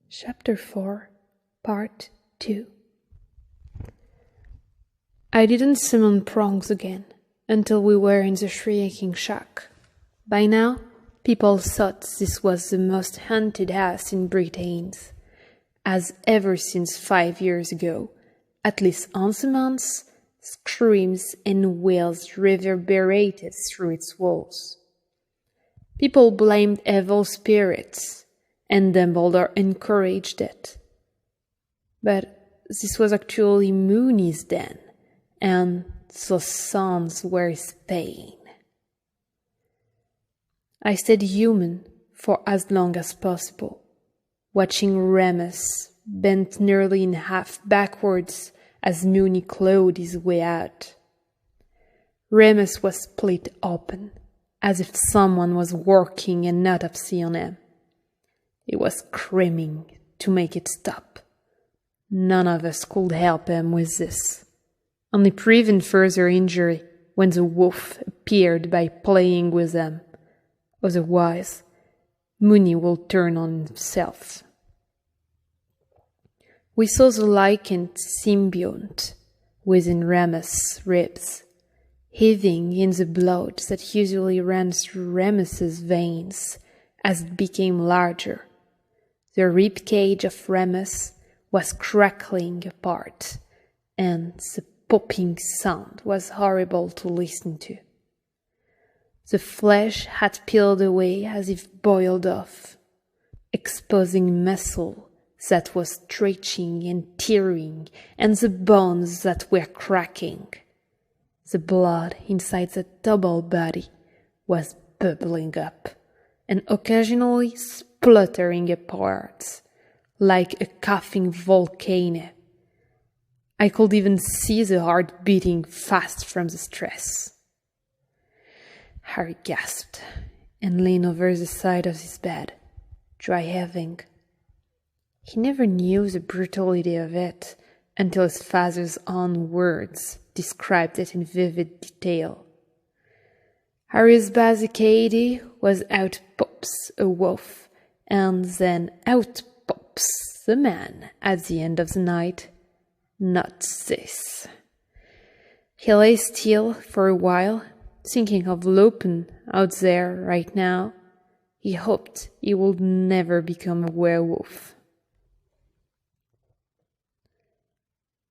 Chapter 4, Part 2. I didn't summon prongs again until we were in the shrieking shack. By now, people thought this was the most haunted house in Britain, as ever since 5 years ago, at least once a month, screams and wails reverberated through its walls. People blamed evil spirits, and Dumbledore encouraged it. But this was actually Moony's den, and the sounds were his pain. I stayed human for as long as possible, watching Remus bent nearly in half backwards as Moony clawed his way out. Remus was split open, as if someone was working an autopsy on him. He was screaming to make it stop. None of us could help him with this, only prevent further injury when the wolf appeared by playing with them. Otherwise, Moony will turn on himself. We saw the lichened symbiont within Remus' ribs, heaving in the blood that usually ran through Remus's veins as it became larger. The rib cage of Remus was crackling apart, and the popping sound was horrible to listen to. The flesh had peeled away as if boiled off, exposing muscle that was stretching and tearing, and the bones that were cracking. The blood inside the double body was bubbling up, and occasionally spluttering apart, like a coughing volcano. I could even see the heart beating fast from the stress. Harry gasped and leaned over the side of his bed, dry heaving. He never knew the brutality of it until his father's own words described it in vivid detail. Harry's basic AD was out pops a wolf, and then out pops the man at the end of the night. Not this. He lay still for a while, thinking of Lupin out there right now. He hoped he would never become a werewolf.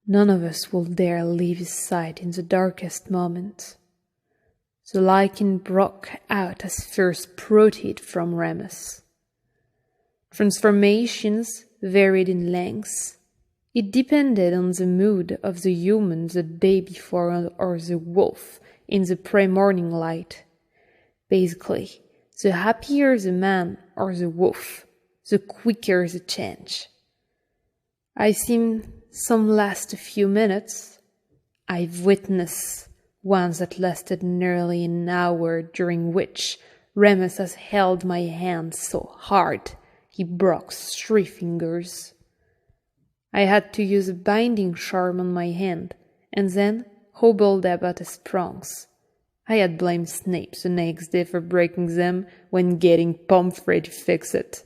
None of us will dare leave his side in the darkest moment. The lichen broke out as first proceeded from Remus. Transformations varied in lengths. It depended on the mood of the human the day before or the wolf in the pre-morning light. Basically, the happier the man or the wolf, the quicker the change. I've seen some last a few minutes. I've witnessed ones that lasted nearly an hour, during which Remus has held my hand so hard he broke 3 fingers. I had to use a binding charm on my hand, and then hobbled about his prongs. I had blamed Snape the next day for breaking them when getting Pomfrey to fix it.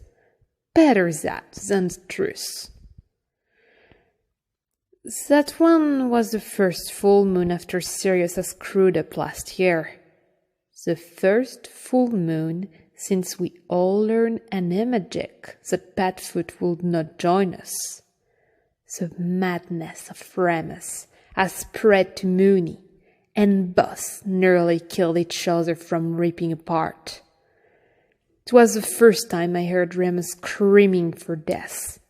Better that than the truth. That one was the first full moon after Sirius has screwed up last year. The first full moon since we all learned animagic that Padfoot would not join us. The madness of Remus has spread to Moony, and both nearly killed each other from ripping apart. It was the first time I heard Remus screaming for death,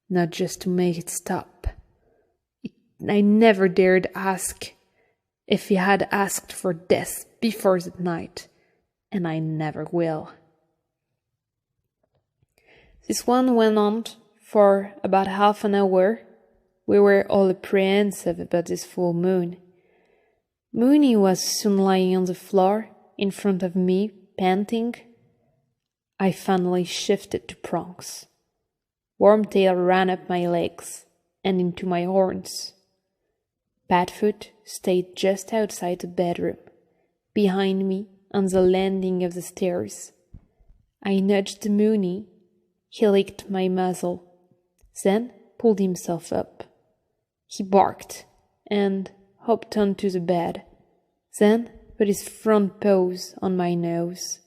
not just to make it stop. I never dared ask if he had asked for death before that night, and I never will. This one went on for about half an hour. We were all apprehensive about this full moon. Moony was soon lying on the floor in front of me, panting. I finally shifted to prongs. Wormtail ran up my legs and into my horns. Padfoot stayed just outside the bedroom, behind me on the landing of the stairs. I nudged Moony. He licked my muzzle then pulled himself up. He barked and hopped onto the bed, then put his front paws on my nose.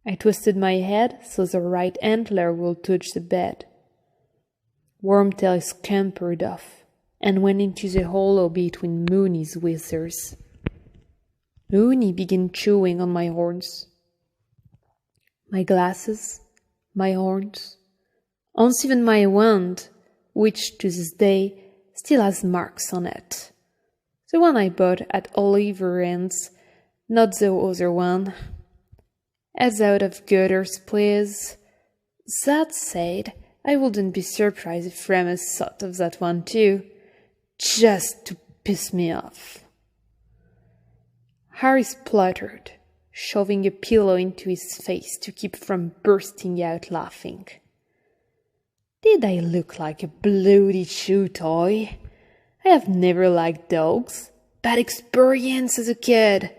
I twisted my head so the right antler would touch the bed. Wormtail scampered off and went into the hollow between Mooney's whiskers. Mooney began chewing on my horns. My glasses, my horns, and even my wand, which to this day still has marks on it. The one I bought at Oliver End's, not the other one. Heads out of gutters, please. That said, I wouldn't be surprised if Remus thought of that one too, just to piss me off. Harry spluttered, shoving a pillow into his face to keep from bursting out laughing. Did I look like a bloody chew toy? I have never liked dogs. Bad experience as a kid.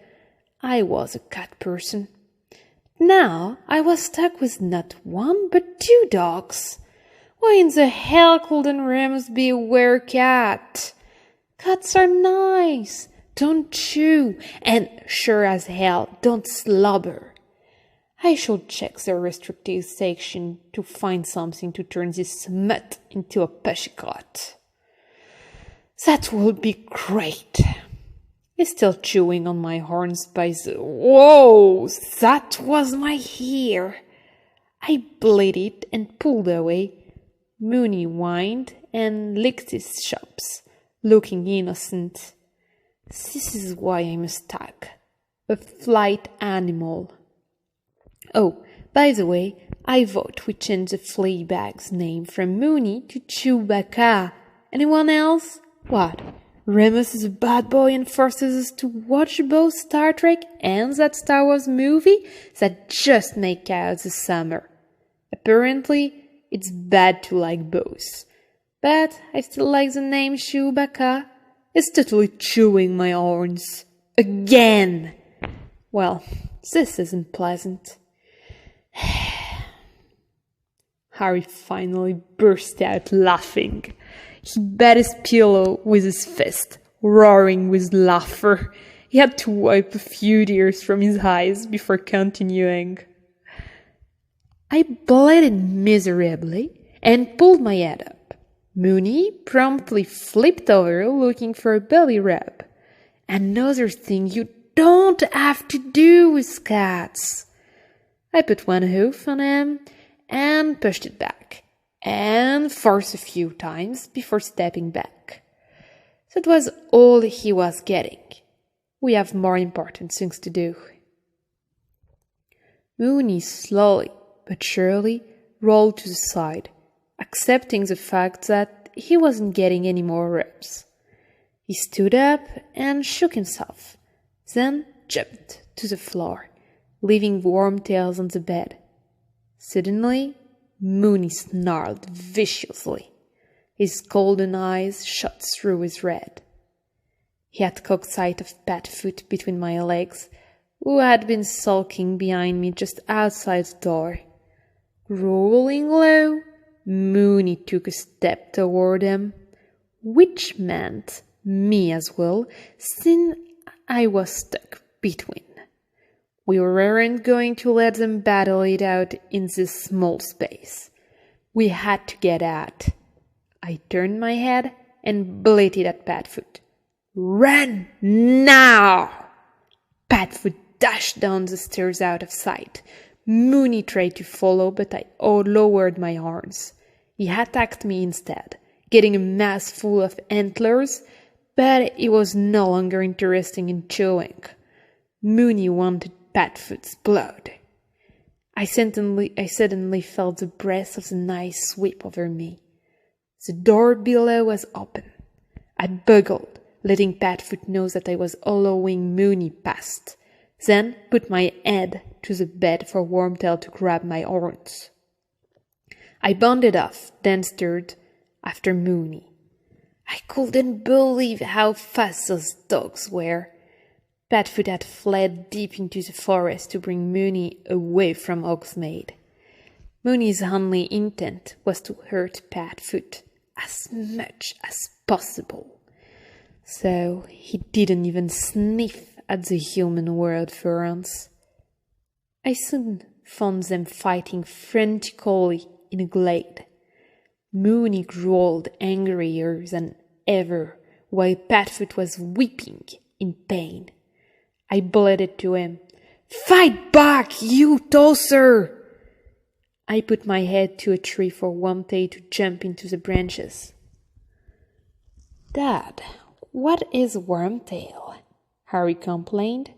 I was a cat person. Now I was stuck with not one but 2 dogs. Why in the hell couldn't Remus be a werecat? Cats are nice. Don't chew, and sure as hell don't slobber. I should check the restricted section to find something to turn this mutt into a pussycat. That would be great. He's still chewing on my horns by the... Whoa! That was my hair! I bleated and pulled away. Mooney whined and licked his chops, looking innocent. This is why I'm stuck. A flight animal. Oh, by the way, I vote we change the Fleabag's name from Mooney to Chewbacca. Anyone else? What? Remus is a bad boy and forces us to watch both Star Trek and that Star Wars movie that just make out the summer. Apparently, it's bad to like both. But I still like the name Chewbacca. It's totally chewing my horns. Again! Well, this isn't pleasant. Harry finally burst out laughing. He bat his pillow with his fist, roaring with laughter. He had to wipe a few tears from his eyes before continuing. I bleated miserably and pulled my head up. Mooney promptly flipped over looking for a belly rub. Another thing you don't have to do with cats. I put one hoof on him and pushed it back, and forced a few times before stepping back. That was all he was getting. We have more important things to do. Mooney slowly but surely rolled to the side, accepting the fact that he wasn't getting any more rubs. He stood up and shook himself, then jumped to the floor, leaving Wormtails on the bed. Suddenly, Mooney snarled viciously. His golden eyes shot through with red. He had caught sight of Padfoot between my legs, who had been sulking behind me just outside the door. Growling low, Mooney took a step toward him, which meant me as well, since I was stuck between. We weren't going to let them battle it out in this small space. We had to get out. I turned my head and bleated at Padfoot. Run now! Padfoot dashed down the stairs out of sight. Mooney tried to follow, but I lowered my horns. He attacked me instead, getting a mass full of antlers, but it was no longer interesting in chewing. Mooney wanted Padfoot's blood. I suddenly felt the breath of the night sweep over me. The door below was open. I bugled, letting Padfoot know that I was allowing Mooney past, then put my head to the bed for Wormtail to grab my horns. I bounded off, then stirred after Mooney. I couldn't believe how fast those dogs were. Padfoot had fled deep into the forest to bring Mooney away from Hogsmeade. Mooney's only intent was to hurt Padfoot as much as possible. So he didn't even sniff at the human world for once. I soon found them fighting frantically in a glade. Mooney growled angrier than ever, while Padfoot was weeping in pain. I bleated to him, "Fight back, you tosser!" I put my head to a tree for Wormtail to jump into the branches. "Dad, what is Wormtail?" Harry complained.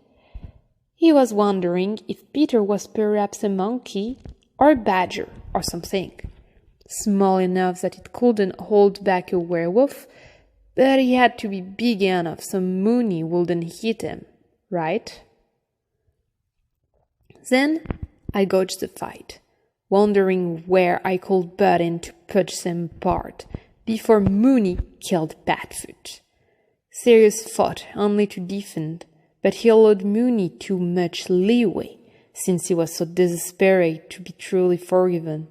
He was wondering if Peter was perhaps a monkey or a badger or something. Small enough that it couldn't hold back a werewolf, but he had to be big enough so Mooney wouldn't hit him, right? Then I gauged the fight, wondering where I could butt in to punch them apart before Mooney killed Padfoot. Sirius fought only to defend, but he allowed Mooney too much leeway, since he was so desperate to be truly forgiven.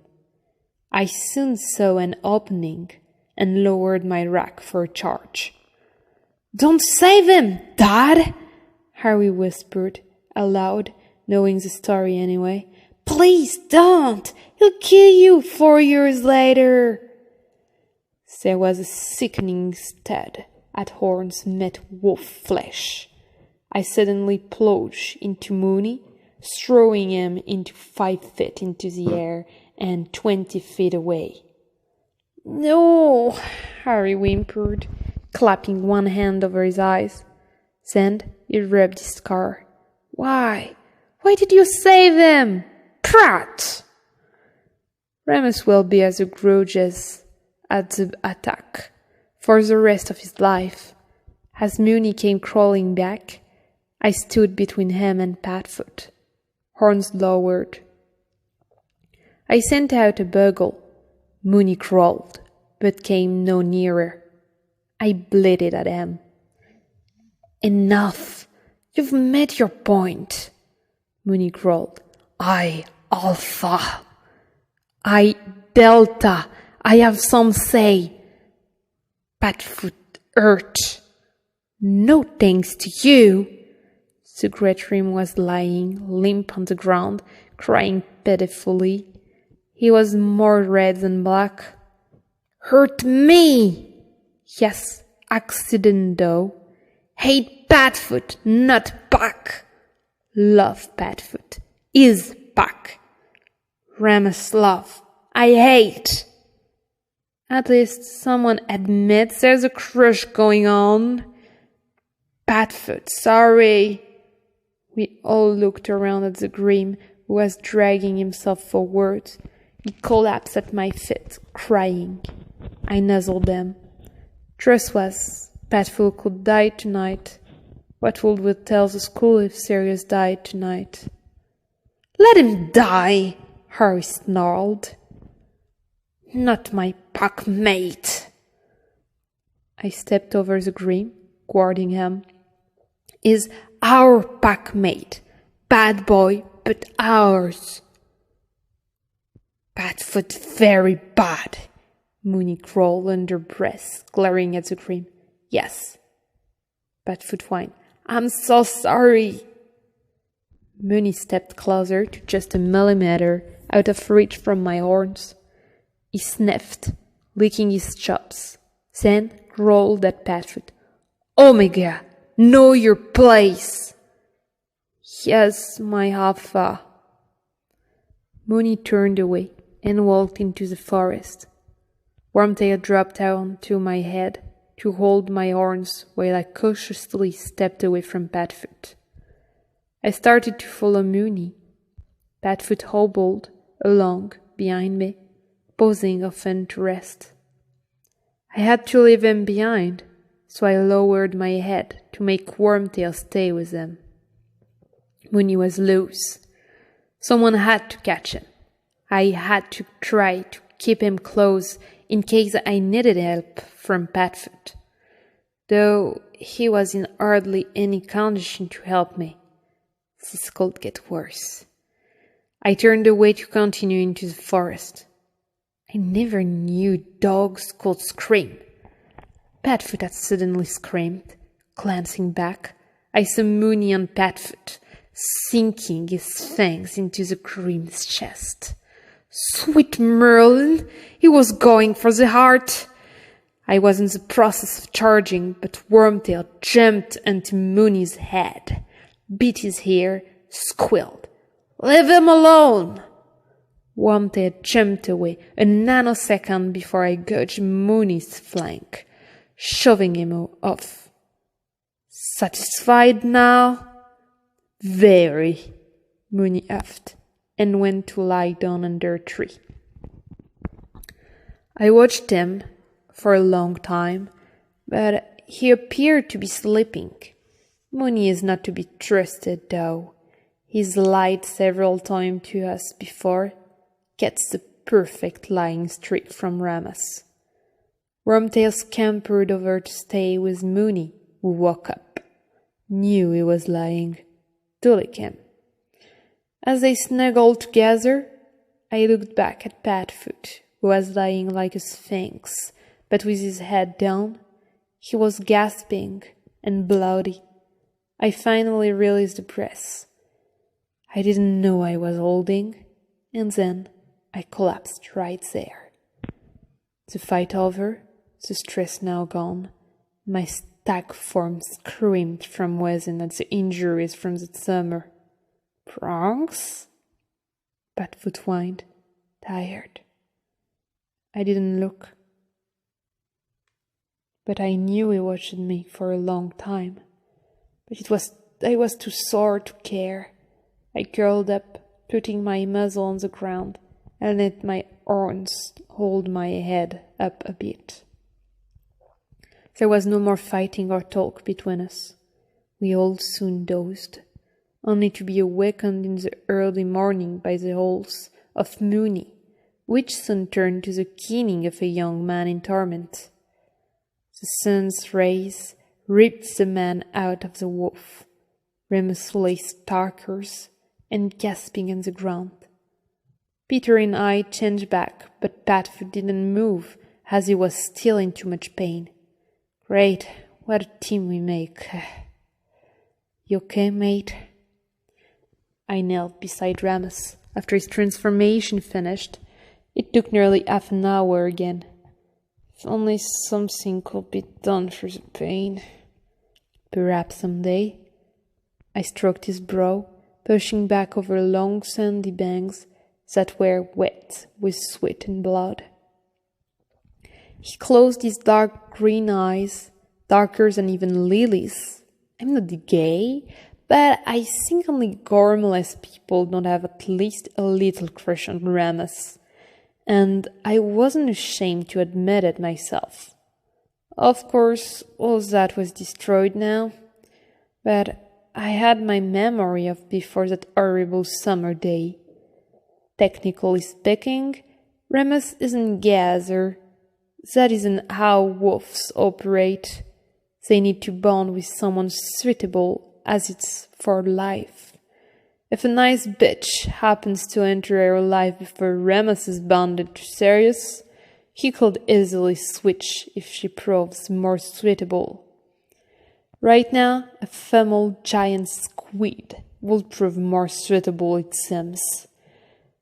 I soon saw an opening and lowered my rack for a charge. "Don't save him, Dad!" Harry whispered aloud, knowing the story anyway. "Please don't! He'll kill you 4 years later!" There was a sickening stud at horns met wolf flesh. I suddenly plunged into Mooney, throwing him into 5 feet into the air and 20 feet away. "No," Harry whimpered, clapping one hand over his eyes. Then he rubbed his scar. Why did you save him? Prat!" Remus will be as a grudges at the attack for the rest of his life. As Mooney came crawling back, I stood between him and Padfoot, horns lowered. I sent out a bugle. Mooney crawled, but came no nearer. I bleated at him. "Enough! You've made your point," Mooney growled. "I, Alpha. I, Delta. I have some say. Padfoot hurt. No thanks to you." The great Rim was lying limp on the ground, crying pitifully. He was more red than black. "Hurt me!" "Yes, accident though. Hate Padfoot, not back. Love Padfoot, is back. Remus love, I hate." At least someone admits there's a crush going on. "Padfoot, sorry." We all looked around at the Grim, who was dragging himself forward. He collapsed at my feet, crying. I nuzzled them. Truth was, Padfoot could die tonight. What would we tell the school if Sirius died tonight? "Let him die," Harry snarled. "Not my pack mate." I stepped over the Grim, guarding him. "Is our pack mate. Bad boy, but ours." "Padfoot very bad," Mooney growled under breath, glaring at the Grim. "Yes." Padfoot whined. "I'm so sorry." Mooney stepped closer to just a millimeter out of reach from my horns. He sniffed, licking his chops, then growled at Padfoot. "Omega, know your place." "Yes, my Alpha." Mooney turned away and walked into the forest. Wormtail dropped onto my head to hold my horns while I cautiously stepped away from Padfoot. I started to follow Mooney. Padfoot hobbled along behind me, pausing often to rest. I had to leave him behind, so I lowered my head to make Wormtail stay with him. Mooney was loose. Someone had to catch him. I had to try to keep him close in case I needed help from Padfoot, though he was in hardly any condition to help me. This could get worse. I turned away to continue into the forest. I never knew dogs could scream. Padfoot had suddenly screamed. Glancing back, I saw Mooney on Padfoot, sinking his fangs into the cream's chest. Sweet Merlin! He was going for the heart! I was in the process of charging, but Wormtail jumped onto Mooney's head, beat his hair, squealed. "Leave him alone!" Wormtail jumped away a nanosecond before I gouged Mooney's flank, shoving him off. "Satisfied now?" "Very," Mooney huffed, and went to lie down under a tree. I watched him for a long time, but he appeared to be sleeping. Mooney is not to be trusted, though. He's lied several times to us before. Gets the perfect lying streak from Ramus. Wormtail scampered over to stay with Mooney, who woke up. Knew he was lying. To lick him. As they snuggled together, I looked back at Padfoot, who was lying like a sphinx, but with his head down. He was gasping and bloody. I finally released the press. I didn't know I was holding, and then I collapsed right there. The fight over, the stress now gone, my stag form screamed from within at the injuries from the summer. "Bronx?" Padfoot whined, tired. I didn't look, but I knew he watched me for a long time. But I was too sore to care. I curled up, putting my muzzle on the ground, and let my horns hold my head up a bit. There was no more fighting or talk between us. We all soon dozed, only to be awakened in the early morning by the howls of Mooney, which soon turned to the keening of a young man in torment. The sun's rays ripped the man out of the wolf. Remus lay starkers and gasping on the ground. Peter and I changed back, but Padfoot didn't move, as he was still in too much pain. Great, what a team we make. You okay, mate? I knelt beside Ramus. After his transformation finished, it took nearly half an hour again. If only something could be done for the pain. Perhaps someday. I stroked his brow, pushing back over long sandy banks that were wet with sweat and blood. He closed his dark green eyes, darker than even Lily's. I'm not gay, but I think only gormless people don't have at least a little crush on Ramus, and I wasn't ashamed to admit it myself. Of course, all that was destroyed now, but I had my memory of before that horrible summer day. Technically speaking, Ramus isn't gazer. That isn't how wolves operate. They need to bond with someone suitable as it's for life. If a nice bitch happens to enter our life before Ramus is bonded to Sirius, he could easily switch if she proves more suitable. Right now, a female giant squid would prove more suitable, it seems.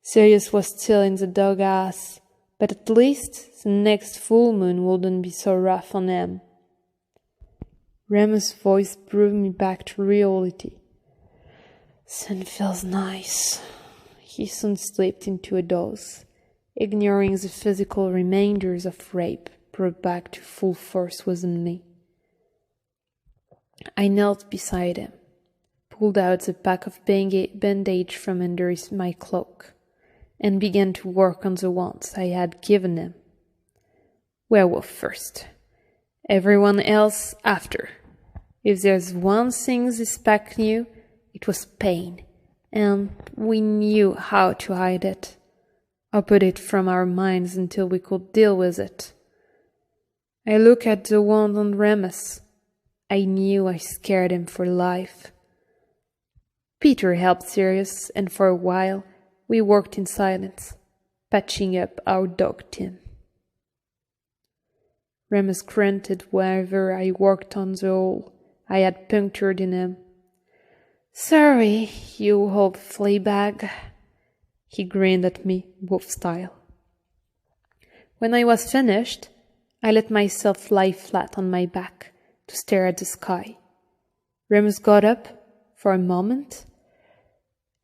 Sirius was still in the doghouse, but at least the next full moon wouldn't be so rough on him. Ramus' voice brought me back to reality. Sun feels nice. He soon slipped into a doze, ignoring the physical remainders of rape brought back to full force within me. I knelt beside him, pulled out the pack of bandage from under my cloak, and began to work on the wounds I had given him. Werewolf first, everyone else after. If there's one thing this pack knew, it was pain, and we knew how to hide it, or put it from our minds until we could deal with it. I looked at the wound on Remus. I knew I scared him for life. Peter helped Sirius, and for a while We worked in silence, patching up our dog Tim. Remus grunted whenever I worked on the hole I had punctured in him. "Sorry, you old fleabag." He grinned at me, wolf style. When I was finished, I let myself lie flat on my back to stare at the sky. Remus got up for a moment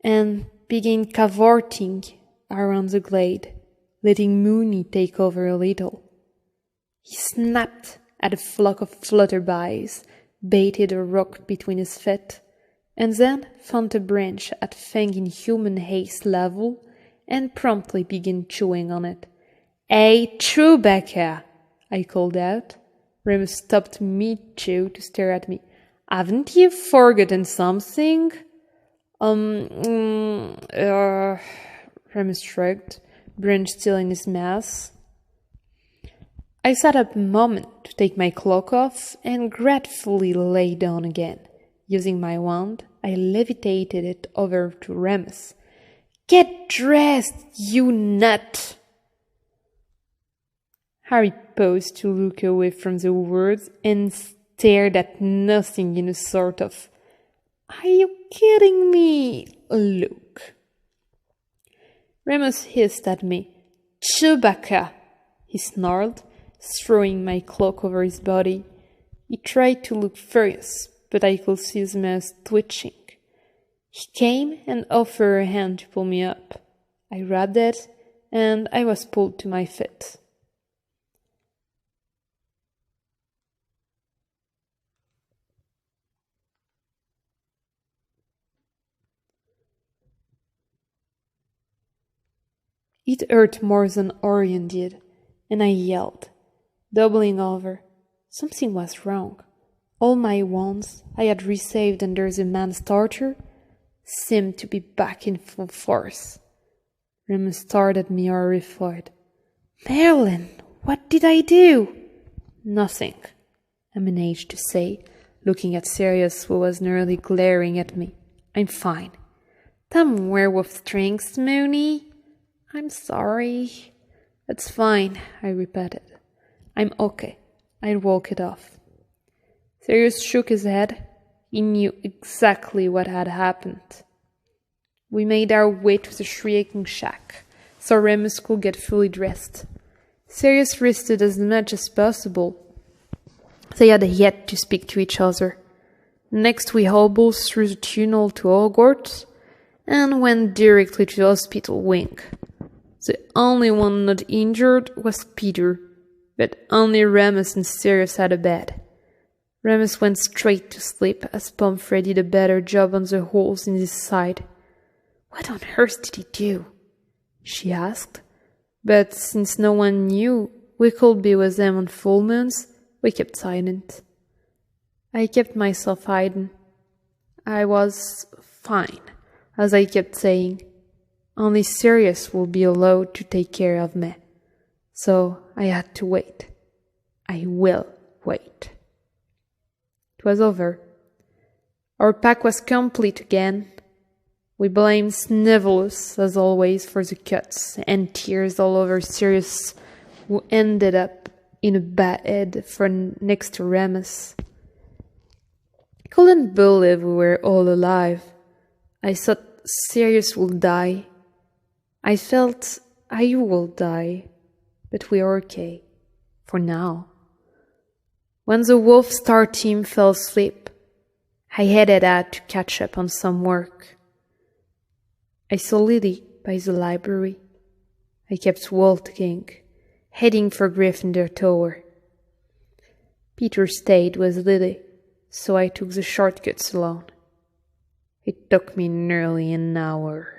and began cavorting around the glade, letting Mooney take over a little. He snapped at a flock of flutterbys, baited a rock between his feet, and then found a branch at Fang in human haste level and promptly began chewing on it. "Hey, Chewbacca!" I called out. Remus stopped mid-chew to stare at me. "Haven't you forgotten something?" Remus shrugged, branch still in his mouth. I sat up a moment to take my cloak off and gratefully lay down again. Using my wand, I levitated it over to Remus. "Get dressed, you nut!" Harry paused to look away from the words and stared at nothing in a sort of "Are you kidding me?" look. Remus hissed at me. "Chewbacca!" he snarled, throwing my cloak over his body. He tried to look furious, but I could see his mouth twitching. He came and offered a hand to pull me up. I grabbed it, and I was pulled to my feet. It hurt more than Orion did, and I yelled, doubling over. Something was wrong. All my wands I had received under the man's torture seemed to be back in full force. Remus stared at me horrified. "Merlin, what did I do?" "Nothing," I managed to say, looking at Sirius, who was nearly glaring at me. "I'm fine." "Damn werewolf strength, Mooney." "I'm sorry." "It's fine," I repeated. "I'm okay. I'll walk it off." Sirius shook his head. He knew exactly what had happened. We made our way to the shrieking shack, so Remus could get fully dressed. Sirius rested as much as possible. They had yet to speak to each other. Next we hobbled through the tunnel to Hogwarts and went directly to the hospital wing. The only one not injured was Peter, but only Remus and Sirius had a bed. Remus went straight to sleep as Pomfrey did a better job on the holes in his side. "What on earth did he do?" she asked. But since no one knew we could be with them on full moons, we kept silent. I kept myself hiding. I was fine, as I kept saying. Only Sirius will be allowed to take care of me. So I had to wait. I will wait. It was over. Our pack was complete again. We blamed Snivellus, as always, for the cuts and tears all over Sirius, who ended up in a bed for next to Remus. I couldn't believe we were all alive. I thought Sirius would die. I felt I will die, but we are okay, for now. When the Wolf Star team fell asleep, I headed out to catch up on some work. I saw Lily by the library. I kept walking, heading for Gryffindor Tower. Peter stayed with Lily, so I took the shortcuts alone. It took me nearly an hour.